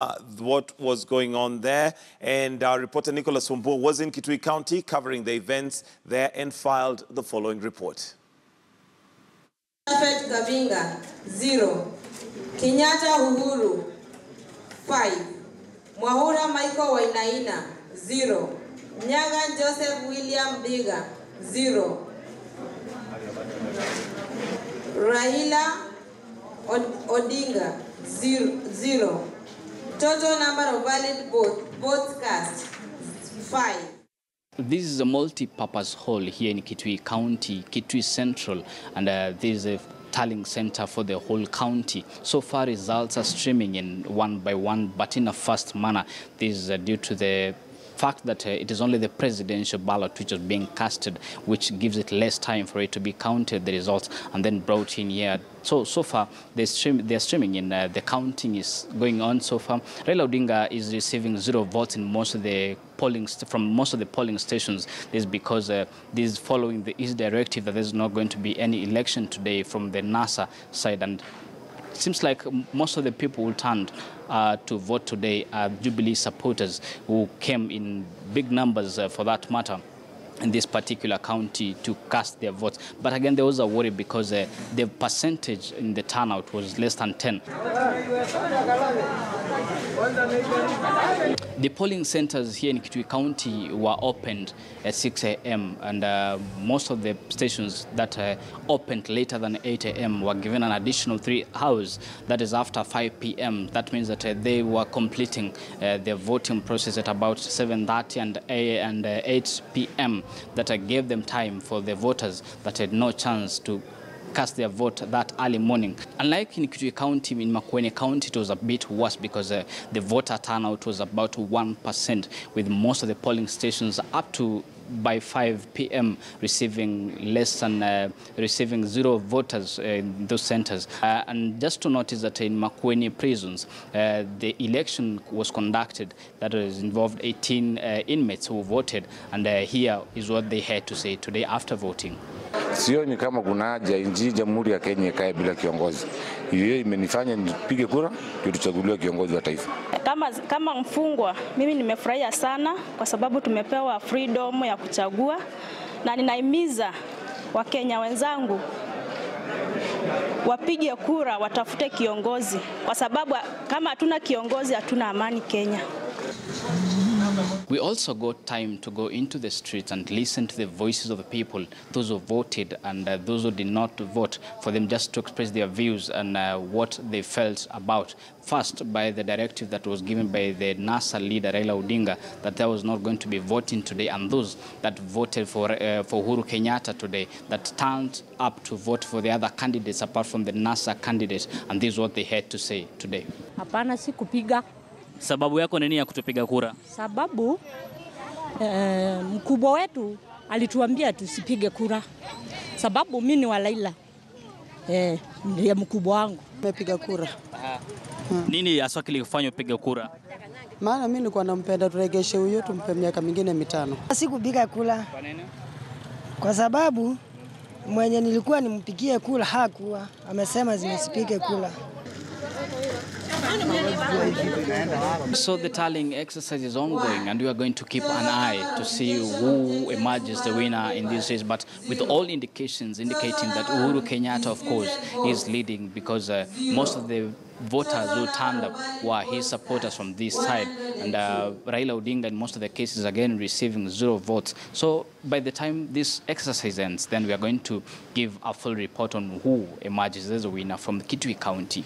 What was going on there, and our reporter Nicholas Wumbo was in Kitui County covering the events there and filed the following report. Gavinga 0, Kenyatta Uhuru 5, Mwahura Michael Wainaina 0, Nyaga Joseph William Biga 0, Raila Odinga 0. Total number of valid votes cast 5. This is a multi-purpose hall here in Kitui County, Kitui Central, and this is a tallying center for the whole county. So far, results are streaming in one by one, but in a fast manner. This is due to the fact that it is only the presidential ballot which is being casted, which gives it less time for it to be counted, the results, and then brought in here. So far, they're streaming in. The counting is going on so far. Raila Odinga is receiving 0 votes in most of the from most of the polling stations. This is because this is following his directive that there's not going to be any election today from the NASA side, and it seems like most of the people who turned to vote today are Jubilee supporters who came in big numbers, for that matter, in this particular county to cast their votes. But again, there was a worry because the percentage in the turnout was less than 10. The polling centers here in Kitui County were opened at 6 a.m. and most of the stations that opened later than 8 a.m. were given an additional 3 hours. That is after 5 p.m. That means that they were completing their voting process at about 7:30 and 8 p.m. That gave them time for the voters that had no chance to cast their vote that early morning. Unlike in Kitui County, in Makueni County, it was a bit worse because the voter turnout was about 1%, with most of the polling stations up to by 5 p.m. receiving 0 voters in those centers. And just to notice that in Makueni prisons, the election was conducted that has involved 18 inmates who voted, and here is what they had to say today after voting. Sioni kama kuna haja nchi Jamhuri ya Kenya ikae bila kiongozi. Hiyo imenifanya nipige kura ndio tuchaguliwe kiongozi wa taifa. Kama mfungwa, mimi nimefurahia sana kwa sababu tumepewa freedom ya kuchagua, na ninahimiza Wakenya wenzangu wapige kura, watafute kiongozi, kwa sababu kama hatuna kiongozi hatuna amani Kenya. We also got time to go into the streets and listen to the voices of the people, those who voted and those who did not vote, for them just to express their views and what they felt about. First, by the directive that was given by the NASA leader, Raila Odinga, that there was not going to be voting today, and those that voted for Uhuru Kenyatta today, that turned up to vote for the other candidates apart from the NASA candidate, and this is what they had to say today. Hapana, si kupiga. Sababu yako nini ya kutopiga kura? Sababu mkubwa wetu alituambia tusipige kura. Sababu mimi ni wa Raila. Ndiye mkubwa wangu. Nimepiga kura. Nini hasa kilifanya upige kura? Maana mimi nilikuwa nampenda turegeshe huyo tumpe miaka mingine 5. Sikupiga kura. Kwa nini? Kwa sababu mwenye nilikuwa nimpigie kura hakuwa amesema zimesipige kura. So the tallying exercise is ongoing, and we are going to keep an eye to see who emerges the winner in this race. But with all indications indicating that Uhuru Kenyatta, of course, is leading, because most of the voters who turned up were his supporters from this side, and Raila Odinga in most of the cases again receiving 0 votes. So by the time this exercise ends, then we are going to give a full report on who emerges as a winner from Kitui County.